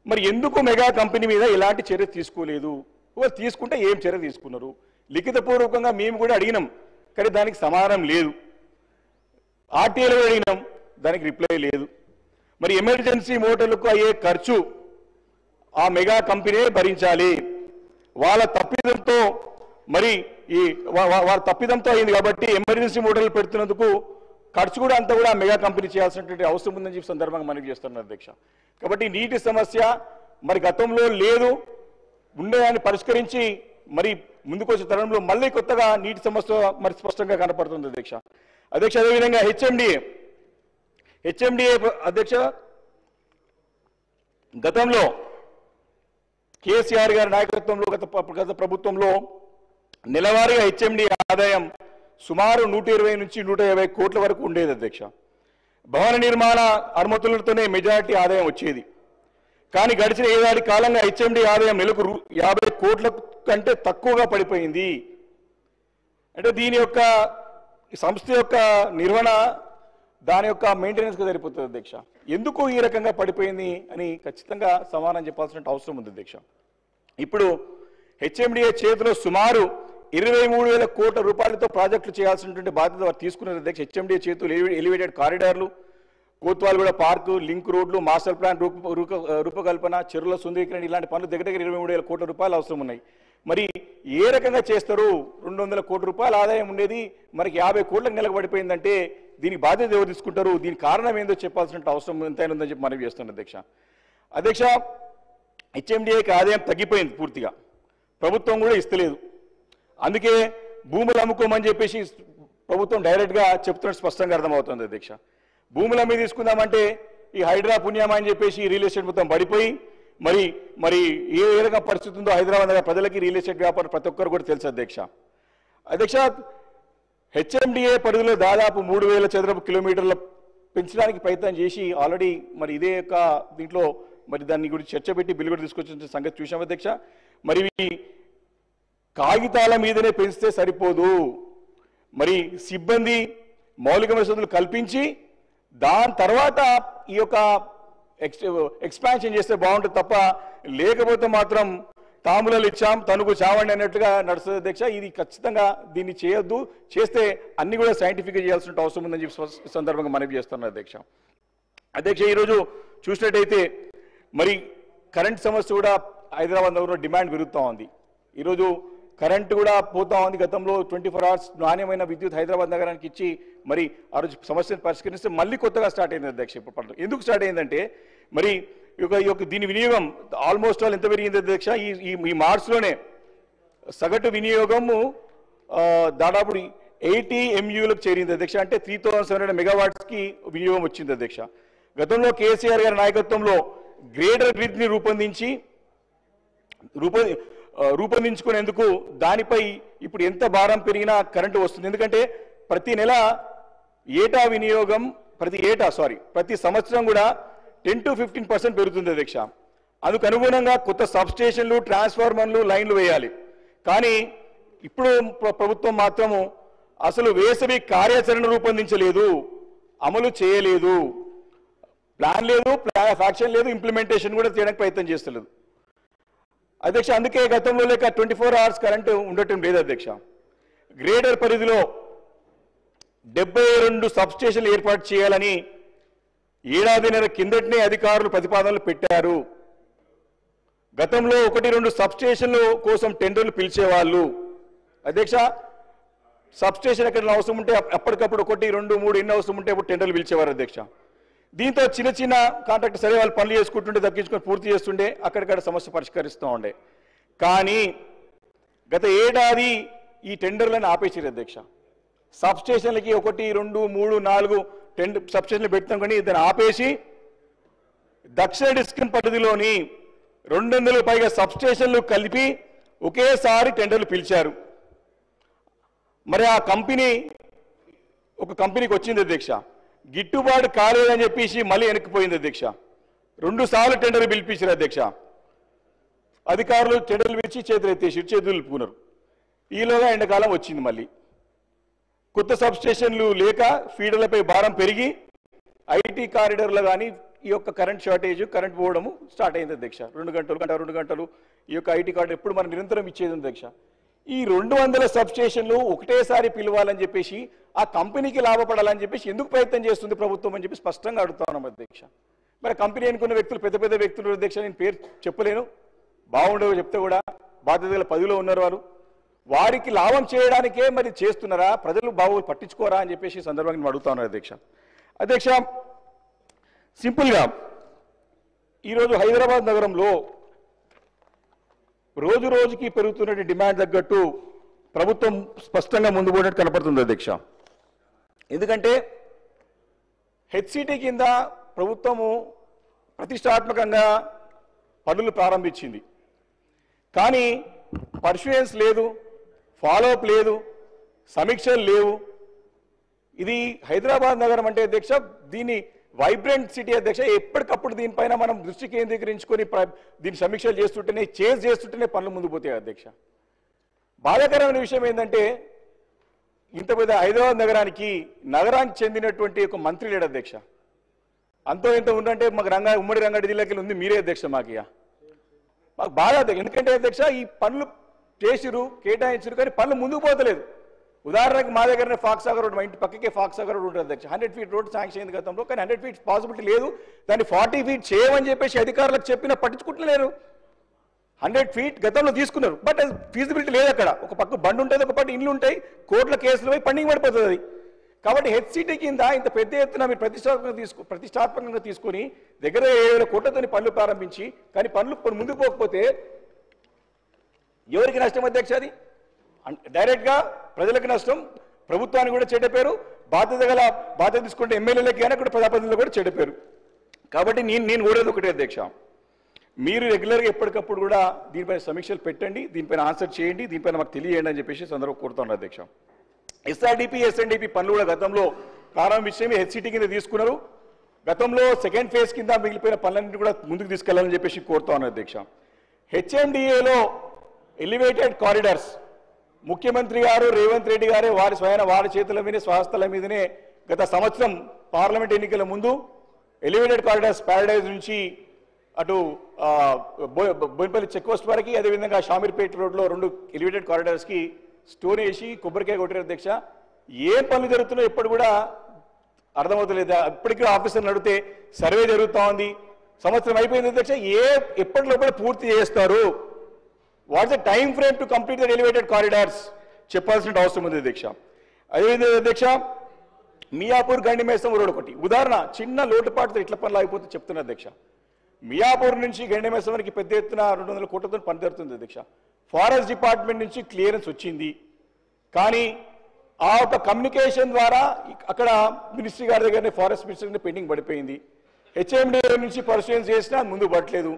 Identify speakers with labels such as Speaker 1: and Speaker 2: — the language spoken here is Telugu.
Speaker 1: మరి ఎందుకు మెగా కంపెనీ మీద ఎలాంటి చర్య తీసుకోలేదు? తీసుకుంటే ఏం చర్య తీసుకున్నారు? లిఖితపూర్వకంగా మేము కూడా అడిగినాం, కానీ దానికి సమాధానం లేదు. ఆర్టీఐలో అడిగినాం, దానికి రిప్లై లేదు. మరి ఎమర్జెన్సీ మోటార్లకు అయ్యే ఖర్చు ఆ మెగా కంపెనీ భరించాలి. వాళ్ళ తప్పిదంతో మరి వాళ్ళ తప్పిదంతో అయింది కాబట్టి ఎమర్జెన్సీ మోటార్లు పెడుతున్నందుకు ఖర్చు కూడా అంతా కూడా మెగా కంపెనీ చేయాల్సినటువంటి అవసరం ఉందని చెప్పి సందర్భంగా మనకి చేస్తున్నారు అధ్యక్ష. కాబట్టి నీటి సమస్య మరి గతంలో లేదు, ఉండేదాన్ని పరిష్కరించి మరి ముందుకు వచ్చే తరుణంలో మళ్ళీ కొత్తగా నీటి సమస్య మరి స్పష్టంగా కనపడుతుంది అధ్యక్ష. అదేవిధంగా హెచ్ఎండిఏ అధ్యక్ష, గతంలో కేసీఆర్ గారి నాయకత్వంలో గత ప్రభుత్వంలో నెలవారీగా హెచ్ఎండిఏ ఆదాయం సుమారు 120 నుంచి 150 కోట్ల వరకు ఉండేది అధ్యక్ష. భవన నిర్మాణ అనుమతులతోనే మెజారిటీ ఆదాయం వచ్చేది. కానీ గడిచిన 7 ఏళ్ల కాలంగా హెచ్ఎండి ఆదాయం నెలకు 50 కోట్ల కంటే తక్కువగా పడిపోయింది. అంటే దీని యొక్క సంస్థ యొక్క నిర్వహణ దాని యొక్క మెయింటెనెన్స్గా సరిపోతుంది అధ్యక్ష. ఎందుకు ఈ రకంగా పడిపోయింది అని ఖచ్చితంగా సమాధానం చెప్పాల్సిన అవసరం ఉంది అధ్యక్ష. ఇప్పుడు హెచ్ఎండిఏ చేతిలో సుమారు 23,000 కోట్ల రూపాయలతో ప్రాజెక్టులు చేయాల్సినటువంటి బాధ్యత వారు తీసుకున్నారు అధ్యక్ష. హెచ్ఎండిఏ చేతులు ఎలివేటెడ్ కారిడార్లు, కోత్వాల్గూడ పార్కు, లింక్ రోడ్లు, మాస్టర్ ప్లాన్ రూపకల్పన, చెరువుల సుందరీకరణ ఇలాంటి పనులు దగ్గర 23,000 కోట్ల రూపాయలు అవసరం ఉన్నాయి. మరి ఏ రకంగా చేస్తారు? 200 కోట్ల రూపాయల ఆదాయం ఉండేది మనకి 50 కోట్లకు నెలకు పడిపోయిందంటే దీనికి బాధ్యత ఎవరు తీసుకుంటారు? దీనికి కారణం ఏందో చెప్పాల్సిన అవసరం ఎంతైనా ఉందని చెప్పి మనవి చేస్తున్నాను అధ్యక్ష. హెచ్ఎండిఏకి ఆదాయం తగ్గిపోయింది పూర్తిగా, ప్రభుత్వం కూడా ఇస్తలేదు. అందుకే భూములు అమ్ముకోమని చెప్పేసి ప్రభుత్వం డైరెక్ట్గా చెప్తున్నట్టు స్పష్టంగా అర్థమవుతుంది అధ్యక్ష. భూములు అమ్మి తీసుకుందామంటే ఈ హైడ్రా పుణ్యమా అని చెప్పేసి రియల్ ఎస్టేట్ మొత్తం పడిపోయి మరి మరి ఏ విధంగా పరిస్థితి ఉందో హైదరాబాద్ నగర ప్రజలకి రియల్ ఎస్టేట్ వ్యాపారం ప్రతి ఒక్కరు కూడా తెలుసు అధ్యక్ష. హెచ్ఎండిఏ పరిధిలో దాదాపు 3,000 చదరపు కిలోమీటర్ల పెంచడానికి ప్రయత్నం చేసి ఆల్రెడీ మరి ఇదే యొక్క దీంట్లో మరి దాన్ని గురించి చర్చ పెట్టి బిల్లు కూడా తీసుకొచ్చిన సంగతి చూసాం అధ్యక్ష. మరి కాగితాల మీదనే పెంచితే సరిపోదు, మరి సిబ్బంది మౌలిక వసతులు కల్పించి దాని తర్వాత ఈ యొక్క ఎక్స్పాన్షన్ చేస్తే బాగుంటుంది తప్ప లేకపోతే మాత్రం తాములలు ఇచ్చాం తనుకు చావండి అన్నట్టుగా నడుస్తుంది అధ్యక్ష. ఇది ఖచ్చితంగా దీన్ని చేయొద్దు, చేస్తే అన్ని కూడా సైంటిఫిక్గా చేయాల్సిన అవసరం ఉందని చెప్పి సందర్భంగా మనవి చేస్తున్నాను అధ్యక్ష. ఈరోజు చూసినట్టయితే మరి కరెంట్ సమస్య కూడా హైదరాబాద్ నగరంలో డిమాండ్ పెరుగుతూ ఉంది. ఈరోజు కరెంటు కూడా పోతా ఉంది. గతంలో 24 hours నాణ్యమైన విద్యుత్ హైదరాబాద్ నగరానికి ఇచ్చి మరి ఆ రోజు సమస్యను పరిష్కరిస్తే మళ్ళీ కొత్తగా స్టార్ట్ అయింది అధ్యక్ష. ఇప్పుడు ఎందుకు స్టార్ట్ అయిందంటే మరి దీని వినియోగం ఆల్మోస్ట్ ఆల్ ఎంత పెరిగింది అధ్యక్ష? ఈ మార్చిలోనే సగటు వినియోగము దాదాపు 80 MUలకు చేరింది అధ్యక్ష. అంటే 3,700 మెగావాట్స్కి వినియోగం వచ్చింది అధ్యక్ష. గతంలో కేసీఆర్ గారి నాయకత్వంలో గ్రేటర్ గ్రిడ్ని రూపొందించుకునేందుకు దానిపై ఇప్పుడు ఎంత భారం పెరిగినా కరెంటు వస్తుంది. ఎందుకంటే ప్రతి నెల వినియోగం ప్రతి సంవత్సరం కూడా 10 to 15% పెరుగుతుంది అధ్యక్ష. అందుకు అనుగుణంగా కొత్త సబ్స్టేషన్లు, ట్రాన్స్ఫార్మర్లు, లైన్లు వేయాలి. కానీ ఇప్పుడు ప్రభుత్వం మాత్రము అసలు వేసవి కార్యాచరణ రూపొందించలేదు, అమలు చేయలేదు, ప్లాన్ లేదు, ప్లాన్ ఆఫ్ యాక్షన్ లేదు, ఇంప్లిమెంటేషన్ కూడా చేయడానికి ప్రయత్నం చేస్తలేదు అధ్యక్ష. అందుకే గతంలో లేక 24 hours కరెంటు ఉండటం లేదు అధ్యక్ష. గ్రేటర్ పరిధిలో 72 సబ్స్టేషన్లు ఏర్పాటు చేయాలని ఏడాదిన్నర కిందటనే అధికారులు ప్రతిపాదనలు పెట్టారు. గతంలో 1-2 సబ్స్టేషన్ల కోసం టెండర్లు పిలిచేవాళ్ళు అధ్యక్ష. సబ్స్టేషన్ ఎక్కడ అవసరం ఉంటే అప్పటికప్పుడు 1, 2, 3 ఎన్ని అవసరం ఉంటే అప్పుడు టెండర్లు పిలిచేవారు అధ్యక్ష. దీంతో చిన్న కాంట్రాక్ట్ సరే వాళ్ళు పనులు చేసుకుంటుంటే తగ్గించుకొని పూర్తి చేస్తుండే, అక్కడిక్కడ సమస్య పరిష్కరిస్తూ ఉండే. కానీ గత ఏడాది ఈ టెండర్లను ఆపేసారు అధ్యక్ష. సబ్స్టేషన్లకి 1, 2, 3, 4 సబ్స్టేషన్లు పెడతాం కానీ దాన్ని ఆపేసి దక్షిణ డిస్కమ్ పరిధిలోని 200 పైగా సబ్స్టేషన్లు కలిపి ఒకేసారి టెండర్లు పిలిచారు. మరి ఆ ఒక కంపెనీకి వచ్చింది అధ్యక్ష, గిట్టుబాటు కాలేదని చెప్పేసి మళ్ళీ వెనక్కిపోయింది అధ్యక్ష. 2 సార్లు టెండర్లు పిలిపించారు అధ్యక్ష. అధికారులు టెండర్లు పిలిచి చేతులు ఎత్తుకున్నారు. ఈలోగా ఎండాకాలం వచ్చింది. మళ్ళీ కొత్త సబ్స్టేషన్లు లేక ఫీడర్లపై భారం పెరిగి ఐటీ కారిడార్లు కానీ ఈ యొక్క కరెంట్ షార్టేజ్ కరెంట్ పోవడము స్టార్ట్ అయింది అధ్యక్ష. 2 గంటలు ఈ యొక్క ఐటీ కార్డు ఎప్పుడు మనం నిరంతరం ఇచ్చేది అధ్యక్ష. ఈ 200 సబ్స్టేషన్లు ఒకటేసారి పిలవాలని చెప్పేసి ఆ కంపెనీకి లాభపడాలని చెప్పేసి ఎందుకు ప్రయత్నం చేస్తుంది ప్రభుత్వం అని చెప్పి స్పష్టంగా అడుగుతా ఉన్నాం అధ్యక్ష. మరి కంపెనీ అనుకున్న వ్యక్తులు పెద్ద పెద్ద వ్యక్తులు అధ్యక్ష, నేను పేరు చెప్పలేను, బాగుండవు చెప్తే కూడా బాధ్యత గల పదవిలో ఉన్నారు వారు, వారికి లాభం చేయడానికే మరి చేస్తున్నారా, ప్రజలు బాగు పట్టించుకోరా అని చెప్పేసి సందర్భంగా నేను అడుగుతా ఉన్నాను అధ్యక్ష. అధ్యక్ష, సింపుల్గా ఈరోజు హైదరాబాద్ నగరంలో రోజు రోజుకి పెరుగుతున్న డిమాండ్ తగ్గట్టు ప్రభుత్వం స్పష్టంగా ముందు పోయినట్టు కనపడుతుంది అధ్యక్ష. ఎందుకంటే హెచ్సిటీ కింద ప్రభుత్వము ప్రతిష్టాత్మకంగా పనులు ప్రారంభించింది, కానీ పర్సూయెన్స్ లేదు, ఫాలోఅప్ లేదు, సమీక్షలు లేవు. ఇది హైదరాబాద్ నగరం అంటే అధ్యక్ష దీన్ని వైబ్రెంట్ సిటీ అధ్యక్ష, ఎప్పటికప్పుడు దీనిపైన మనం దృష్టి కేంద్రీకరించుకొని దీన్ని సమీక్షలు చేస్తుంటేనే చేస్తుంటేనే పనులు ముందు పోతాయి అధ్యక్ష. బాధాకరమైన విషయం ఏంటంటే ఇంత పెద్ద హైదరాబాద్ నగరానికి చెందినటువంటి ఒక మంత్రి లేడు అధ్యక్ష. అంతో ఇంత ఉందంటే మాకు ఉమ్మడి రంగారెడ్డి జిల్లాకి ఉంది మీరే అధ్యక్ష. మాకు బాగా ఎందుకంటే అధ్యక్ష ఈ పనులు చేసిరు కేటాయించారు కానీ పనులు ముందుకు పోతలేదు. ఉదాహరణకు మా దగ్గరనే ఫాక్సాగర్ రోడ్, మా ఇంటి పక్కకే ఫాక్సాగర్ రోడ్ ఉంటుంది అధ్యక్ష. 100 ఫీట్ రోడ్ శాంక్షన్ అయింది గతంలో, కానీ 100 ఫీట్ పాసిబిలిటీ లేదు, దాన్ని 40 ఫీట్ చేయమని చెప్పేసి అధికారులకు చెప్పినా పట్టించుకుంటలేరు. 100 ఫీట్ గతంలో తీసుకున్నారు, బట్ అది ఫీజిబిలిటీ లేదు. అక్కడ ఒక పక్క బండి ఉంటుంది, ఒక పక్క ఇండ్లు ఉంటాయి, కోర్టుల కేసులు పోయి పండింగ్ పడిపోతుంది అది. కాబట్టి హెచ్సిటీ కింద ఇంత పెద్ద ఎత్తున మీరు ప్రతిష్టాత్మకంగా తీసుకొని దగ్గర 7,000 కోట్లతో పనులు ప్రారంభించి కానీ పనులు ముందుకు పోకపోతే ఎవరికి నష్టం అధ్యక్ష? అది డైరెక్ట్గా ప్రజలకు నష్టం, ప్రభుత్వానికి కూడా చెడ్డ పేరు, బాధ్యత తీసుకుంటే ఎమ్మెల్యేలకి కానీ అక్కడ ప్రజాప్రతినిధులు కూడా చెడ్డ పేరు. కాబట్టి నేను కోరేది ఒకటే అధ్యక్ష, మీరు రెగ్యులర్గా ఎప్పటికప్పుడు కూడా దీనిపైన సమీక్షలు పెట్టండి, దీనిపైన ఆన్సర్ చేయండి, దీనిపైన మాకు తెలియజేయండి అని చెప్పేసి సందర్భం కోరుతాను అధ్యక్ష. ఎస్ఎన్డిపి పనులు కూడా గతంలో ప్రారంభించి హెచ్సిటీ కింద తీసుకున్నారు. గతంలో సెకండ్ ఫేజ్ కింద మిగిలిపోయిన పనులన్నింటినీ కూడా ముందుకు తీసుకెళ్లాలని చెప్పేసి కోరుతాను అధ్యక్ష. హెచ్ఎండిఏలో ఎలివేటెడ్ కారిడార్స్ ముఖ్యమంత్రి గారు రేవంత్ రెడ్డి గారే వారి చేతుల మీద స్వహస్తల మీదనే గత సంవత్సరం పార్లమెంట్ ఎన్నికల ముందు ఎలివేటెడ్ కారిడార్స్ ప్యారడైజ్ నుంచి అటు బోయినపల్లి చెక్ పోస్ట్ వరకు, అదేవిధంగా షామీర్పేట రోడ్లో 2 ఎలివేటెడ్ కారిడార్స్కి స్టోన్ వేసి కొబ్బరికాయ కొట్టారు అధ్యక్ష. ఏం పనులు జరుగుతున్నాయో ఎప్పుడు కూడా అర్థమవుతలేదు. ఇప్పటికీ ఆఫీసర్ని అడిగితే సర్వే జరుగుతూ ఉంది, సంవత్సరం అయిపోయింది అధ్యక్ష, ఎప్పటి లోపల పూర్తి చేస్తారు, what's the time frame to complete the elevated corridors చెప్పాల్సిన అవసరం ఉంది అధ్యక్ష. అదేవిధంగా అధ్యక్ష మియాపూర్ గండిమేసం రోడ్ ఒకటి ఉదాహరణ, చిన్న లోటుపాటుతో ఇట్ల పనులు అయిపోతే చెప్తున్నా అధ్యక్ష. మియాపూర్ నుంచి గండిమేసం వరకు పెద్ద ఎత్తున 200 కోట్లతో పని జరుగుతుంది అధ్యక్ష. ఫారెస్ట్ డిపార్ట్మెంట్ నుంచి క్లియరెన్స్ వచ్చింది, కానీ ఆ ఒక కమ్యూనికేషన్ ద్వారా అక్కడ మినిస్ట్రీ గారి దగ్గరనే ఫారెస్ట్ మినిస్టర్ పెండింగ్ పడిపోయింది. హెచ్ఎండిఏ నుంచి పర్సూయెన్స్ చేసినా ముందు పడట్లేదు.